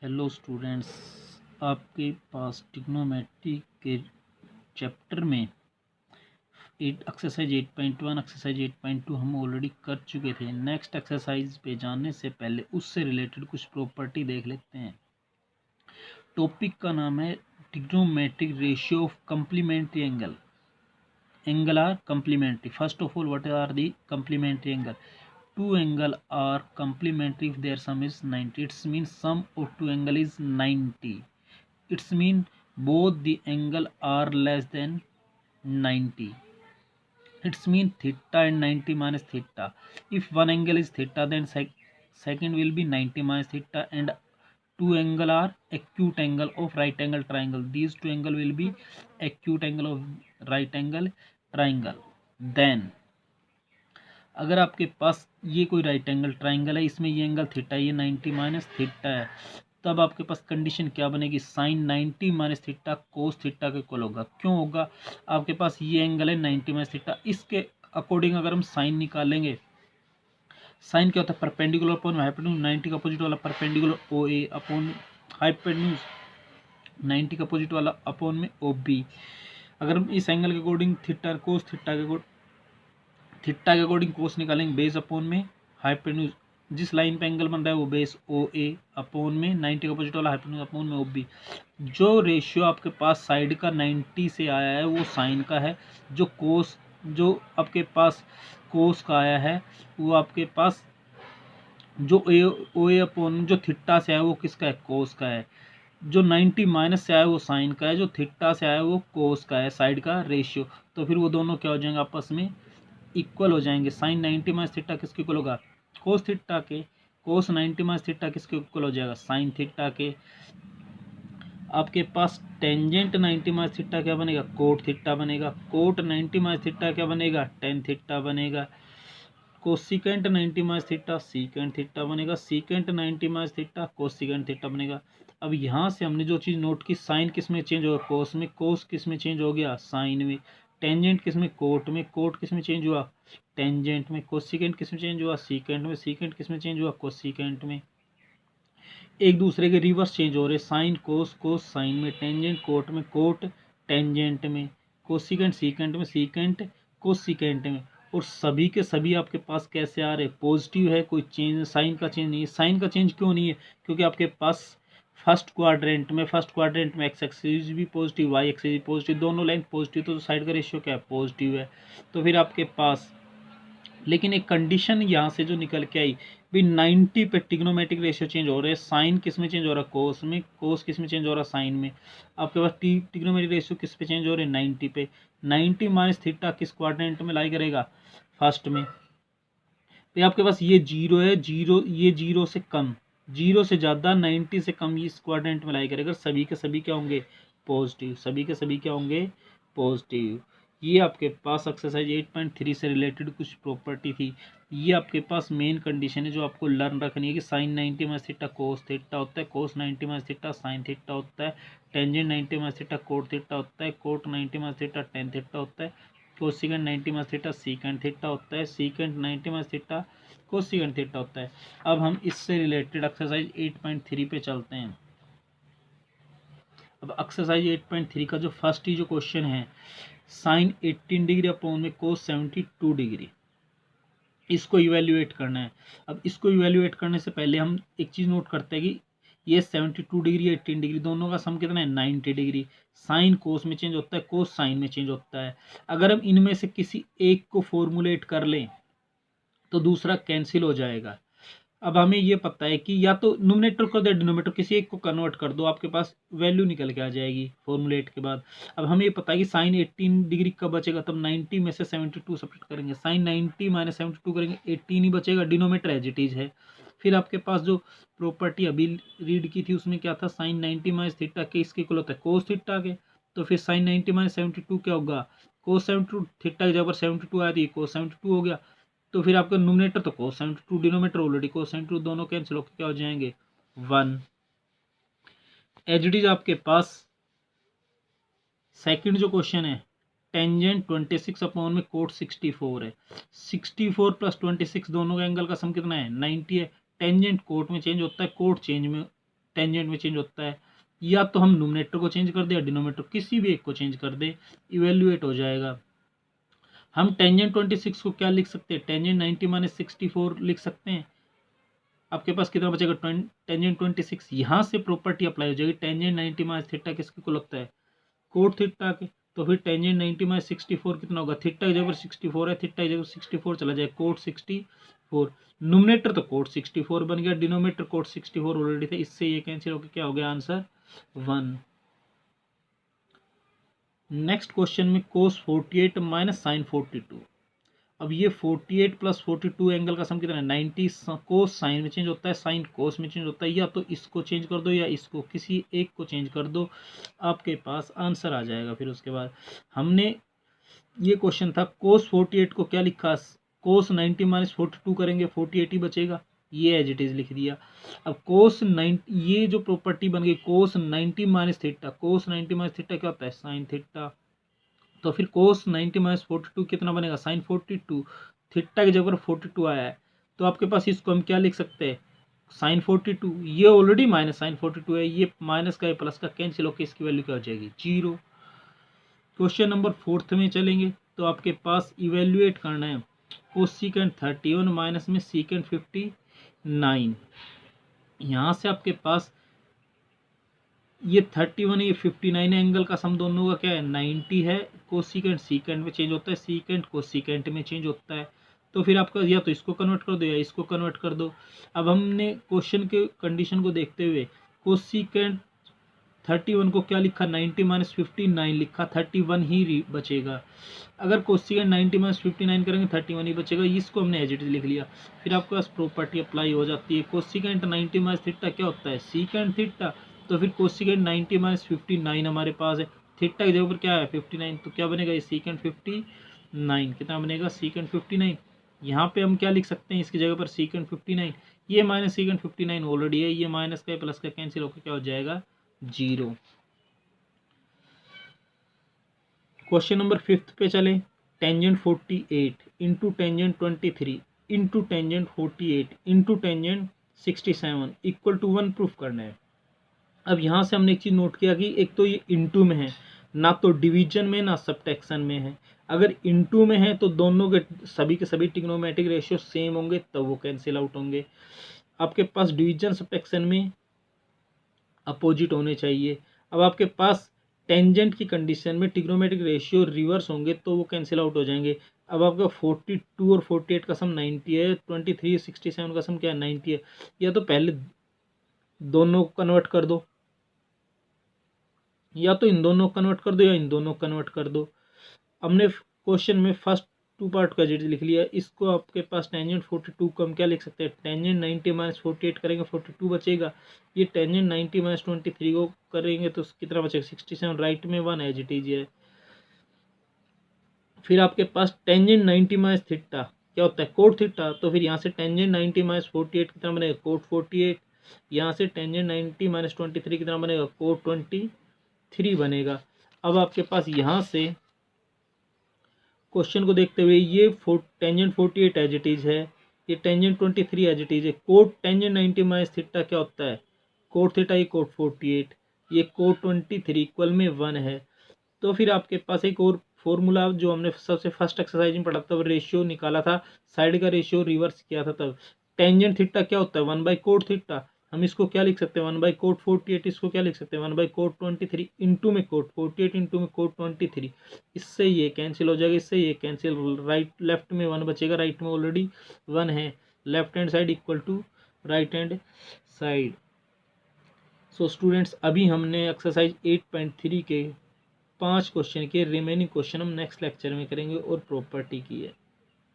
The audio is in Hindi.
हेलो स्टूडेंट्स, आपके पास ट्रिग्नोमेट्री के चैप्टर में एक्सरसाइज 8.1 एक्सरसाइज 8.2 हम ऑलरेडी कर चुके थे। नेक्स्ट एक्सरसाइज पे जाने से पहले उससे रिलेटेड कुछ प्रॉपर्टी देख लेते हैं। टॉपिक का नाम है trigonometric ratio of complementary angle. Angle are complementary. First of all, what are the complementary angle? Two angle are complementary if their sum is 90. It means sum of two angle is 90. It means both the angle are less than 90. It means theta and 90 minus theta. If one angle is theta, then second will be 90 minus theta, and two angle are acute angle of right angle triangle. These two angle will be acute angle of right angle triangle. Then अगर आपके पास ये कोई राइट एंगल ट्राइंगल है, इसमें ये एंगल थीटा, ये 90 माइनस थीटा है, तब आपके पास कंडीशन क्या बनेगी? Sine 90 minus theta cos theta के इक्वल होगा। क्यों होगा? आपके पास ये एंगल है 90 माइनस थीटा, इसके अकॉर्डिंग अगर हम साइन निकालेंगे, साइन क्या होता है? Perpendicular upon hypotenuse. 90 का अपोजिट वाला परपेंडिकुलर ओ ए अपॉन हाइपोटेन्यूज 90 का अपोजिट वाला अपॉन में ओ बी। अगर हम इस एंगल के अकॉर्डिंग थीटा कोस थीटा के अकॉर्डिंग कोस निकालेंगे, बेस अपॉन में हाइपोटेन्यूज, जिस लाइन पे एंगल बन रहा है वो बेस ओ ए अपॉन में 90 का अपोजिट वाला हाइपोटेन्यूज अपॉन में ओ बी। जो रेशियो आपके पास साइड का 90 से आया है वो साइन का है, जो आपके पास कोस का आया है वो आपके पास जो ओ ए अपॉन जो थीटा से आया वो किसका है? कोस का है। जो 90 माइनस से आया वो साइन का है, जो थीटा से आया वो कोस का है, साइड का रेशियो। तो फिर वो दोनों क्या हो जाएंगे? आपस में इक्वल हो जाएंगे। साइन 90 माइनस थीटा किसके इक्वल होगा? कोस थीटा के। कोस 90 माइनस थीटा किसके इक्वल हो जाएगा? साइन थीटा के। आपके पास टेंजेंट 90 माइनस थीटा क्या बनेगा? कोट थीटा बनेगा। कोट 90 माइनस थीटा क्या बनेगा? टेन थीटा बनेगा। Cosecant 90 minus theta secant theta बनेगा। Secant 90 minus theta cosecant theta बनेगा। अब यहाँ से हमने जो चीज़ नोट की, साइन किस में चेंज होगा? कोस में। कोस किस में चेंज हो गया? साइन में। टेंजेंट किस में? कोट में। कोट किस में चेंज हुआ? टेंजेंट में। कोसिकेंट किस में चेंज हुआ? सीकेंट में। सीकेंट किस में चेंज हुआ? कोसिकेंट में। एक दूसरे के रिवर्स चेंज हो रहे, साइन कोस, कोस साइन में, टेंजेंट कोट में, कोट टेंजेंट में, कोसिकेंट सीकेंट में, सीकेंट कोसिकेंट में। और सभी के सभी आपके पास कैसे आ रहे? पॉजिटिव है, कोई चेंज साइन का चेंज नहीं है। साइन का चेंज क्यों नहीं है? क्योंकि आपके पास फर्स्ट क्वाड्रेंट में एक्स एक्सिस भी पॉजिटिव, वाई एक्सिस भी पॉजिटिव, दोनों लेंथ पॉजिटिव, तो साइड का रेशियो क्या है? पॉजिटिव है। तो फिर आपके पास, लेकिन एक कंडीशन यहाँ से जो निकल के आई भी, 90 पे ट्रिग्नोमेट्रिक रेशियो चेंज हो रहे हैं। साइन किस में चेंज हो रहा है? कोस में। कोस किस में चेंज हो रहा है? साइन में। आपके पास ट्रिग्नोमेट्रिक रेशियो किस पे चेंज हो रहे हैं? 90 पे। 90 माइनस थीटा किस क्वाड्रेंट में लाई करेगा? फर्स्ट में। तो आपके पास ये जीरो है, जीरो, ये जीरो से कम, जीरो से ज़्यादा, 90 से कम, ये इस क्वाड्रेंट में लाई करेगा। सभी के सभी क्या होंगे? पॉजिटिव। सभी के सभी क्या होंगे? पॉजिटिव। ये आपके पास एक्सरसाइज 8.3 से रिलेटेड कुछ प्रॉपर्टी थी। ये आपके पास मेन कंडीशन है जो आपको लर्न रखनी है कि sine 90 minus theta cos theta होता है, cos 90 minus theta sine theta होता है, tangent 90 minus theta cot theta होता है, cot 90 minus theta tan theta होता है, cosecant 90 minus theta secant theta होता है, secant 90 minus theta cosecant theta होता है। अब हम इससे रिलेटेड एक्सरसाइज 8.3 पे चलते हैं। अब एक्सरसाइज 8.3 का जो फर्स्ट ही जो क्वेश्चन है, साइन 18 डिग्री अपॉन में कोस 72 डिग्री, इसको इवेल्युएट करना है। अब इसको इवेल्युएट करने से पहले हम एक चीज़ नोट करते हैं कि ये 72 डिग्री 18 डिग्री दोनों का सम कितना है? 90 डिग्री। साइन कोस में चेंज होता है, कोस साइन में चेंज होता है। अगर हम इनमें से किसी एक को फॉर्मुलेट कर लें तो दूसरा कैंसिल हो जाएगा। अब हमें ये पता है कि या तो नोमिनेटर को या डिनोमिनेटर किसी एक को कन्वर्ट कर दो, आपके पास वैल्यू निकल के आ जाएगी फॉर्मुलेट के बाद। अब हमें ये पता है कि साइन 18 डिग्री कब बचेगा? तब 90 में से 72 सब्ट्रैक्ट करेंगे। साइन 90 माइनस 72 करेंगे, 18 ही बचेगा, डिनोमिनेटर एज इट इज है। फिर आपके पास जो प्रॉपर्टी अभी रीड की थी उसमें क्या था? साइन 90 माइनस थीटा के इसके इक्वल होता है कोस थीटा के। तो फिर साइन 90 माइनस 72 क्या होगा? कोस 72। थीटा की जगह पर 72 आया थी, कोस 72 हो गया। तो फिर आपका नोमिनेटर तो कोस 72, डिनोमिनेटर ऑलरेडी कोस 72, दोनों कैंसिल होकर क्या हो जाएंगे? 1। एज इट इज आपके पास सेकंड जो क्वेश्चन है, टेंजेंट 26 अपॉन में कोट 64 है। 64 प्लस 26 दोनों का एंगल का सम कितना है? 90 है। टेंजेंट कोट में चेंज होता है, कोट चेंज में टेंजेंट में चेंज होता है, या तो हम न्यूमरेटर को चेंज कर दे या डिनोमिनेटर, किसी भी एक को चेंज कर दे, इवेल्युएट हो जाएगा। हम टेंजेंट 26 को क्या लिख सकते हैं, टेंजेंट 90 माइनस 64 लिख सकते हैं। आपके पास कितना बचेगा, टेंजेंट 26। यहाँ से प्रॉपर्टी अप्लाई हो जाएगी, टेंजेंट 90 माइनस थीटा किसके को लगता है, कोट थीटा के। तो फिर टेंजेंट 90 माइनस 64 कितना होगा, थीटा की जगह 64 है, थीटा की जगह 64 चला जाए, कोट 64। न्यूमरेटर तो कोट 64 बन गया, डिनोमिनेटर कोट 64 ऑलरेडी थे, इससे ये कैंसिल होकर क्या हो गया, आंसर 1। नेक्स्ट क्वेश्चन में कोस 48 माइनस साइन 42। अब ये 48 प्लस 42 एंगल का सम कितना है, 90। कोस साइन में चेंज होता है, साइन कोस में चेंज होता है, या तो इसको चेंज कर दो या इसको, किसी एक को चेंज कर दो, आपके पास आंसर आ जाएगा। फिर उसके बाद हमने ये क्वेश्चन था, कोस 48 को क्या लिखा, कोस 90 माइनस 42 करेंगे, 48 ही बचेगा, ये एज इट इज लिख दिया। अब कोस 90, ये जो प्रॉपर्टी बन गई कोस 90 माइनस थीटा, कोस 90 माइनस थीटा क्या होता है, साइन थीटा। तो फिर कोस 90 माइनस 42 कितना बनेगा, साइन 42। थीटा की जगह 42 आया है, तो आपके पास इसको हम क्या लिख सकते हैं, साइन 42। ये ऑलरेडी माइनस साइन 42 है, ये माइनस का प्लस का कैंसिल होकर इसकी वैल्यू क्या हो जाएगी, 0। क्वेश्चन नंबर 4 में चलेंगे, तो आपके पास इवेल्युएट करना है कोसिकेंट 31 माइनस में सीकेंट 59। यहाँ से आपके पास ये 31 ये 59 एंगल का सम दोनों का क्या है, 90 है। कोसिकेंट सीकेंट में चेंज होता है, सीकेंट कोसिकेंट में चेंज होता है। तो फिर आपका या तो इसको कन्वर्ट कर दो या इसको कन्वर्ट कर दो। अब हमने क्वेश्चन के कंडीशन को देखते हुए कोसिकेंट 31 को क्या लिखा, 90 माइनस 59 लिखा, 31 ही बचेगा। अगर कोसिकेंट 90 माइनस 59 करेंगे 31 ही बचेगा, इसको हमने एज इट इज लिख लिया। फिर आपके पास प्रॉपर्टी अप्लाई हो जाती है, कोसिकेंट 90 माइनस थीटा क्या होता है, सीकेंट थीटा। तो फिर कोसिकेंट 90 माइनस 59 हमारे पास है, थीटा की जगह पर क्या है 59, तो क्या बनेगा, ये सीकेंट 59 कितना बनेगा, सीकेंट 59। यहाँ पे हम क्या लिख सकते हैं, इसकी जगह पर सीकेंट 59, ये माइनस सीकेंट 59 ऑलरेडी है, ये माइनस का प्लस का कैंसिल होकर क्या हो जाएगा, 0। क्वेश्चन नंबर 5 पे चले, tangent 48 into tangent 23 into tangent 48 into tangent 67 equal to 1 proof करना है। अब यहाँ से हमने एक चीज़ नोट किया कि एक तो ये इंटू में है, ना तो डिवीजन में ना सब्ट्रैक्शन में है। अगर इंटू में है तो दोनों के सभी ट्रिग्नोमेट्रिक रेशियो सेम होंगे, तब वो कैंसिल आउट होंगे। आपके पास डिवीजन सब्ट्रैक्शन में अपोजिट होने चाहिए। अब आपके पास टेंजेंट की कंडीशन में ट्रिग्नोमेट्रिक रेशियो रिवर्स होंगे, तो वो कैंसिल आउट हो जाएंगे। अब आपका 42 और 48 का सम 90 है, 23 67 का सम क्या है, 90 है। या तो पहले दोनों को कन्वर्ट कर दो, या तो इन दोनों को कन्वर्ट कर दो या इन दोनों को कन्वर्ट कर दो। हमने क्वेश्चन में फर्स्ट 2 पार्ट का एज लिख लिया। इसको आपके पास टेंजेंट 42 को हम क्या लिख सकते हैं, टेंजेंट 90 माइनस 48 करेंगे 42 बचेगा। ये टेंजेंट 90 माइनस 23 को करेंगे तो कितना बचेगा, 67, राइट में 1 एज इट इज है। फिर आपके पास टेंजेंट 90 माइनस थीटा क्या होता है, कोट थीटा। तो फिर यहाँ से टेंजेंट 90 माइनस 48 कितना बनेगा, कोट 48। यहाँ से टेंजेंट 90 माइनस 23 कितना बनेगा, कोट 23 बनेगा। अब आपके पास यहाँ से क्वेश्चन को देखते हुए ये टेंजेंट 48 एज इट इज है, ये टेंजेंट 23 एज इट इज है। कोट टेंजेंट 90 माइनस थीटा क्या होता है, कोट थीटा, ये कोट 48, ये कोट 23 इक्वल में 1 है। तो फिर आपके पास एक और फॉर्मूला जो हमने सबसे फर्स्ट एक्सरसाइज में पढ़ा था, रेशियो निकाला था, साइड का रेशियो रिवर्स किया था तब। टेंजेंट थीटा क्या होता है, 1 बाई कोट थीटा। हम इसको क्या लिख सकते हैं, 1 बाई कोट 48, इसको क्या लिख सकते हैं, 1 बाई कोट 23 इंटू में कोट 48 इंटू में कोट 23। इससे ये कैंसिल हो जाएगा, इससे ये कैंसिल, राइट लेफ्ट में 1 बचेगा, राइट में ऑलरेडी 1 है। Left hand side equal to right hand side. So students, अभी हमने एक्सरसाइज 8.3 के 5 क्वेश्चन के रिमेनिंग क्वेश्चन हम नेक्स्ट लेक्चर में करेंगे और प्रॉपर्टी की है।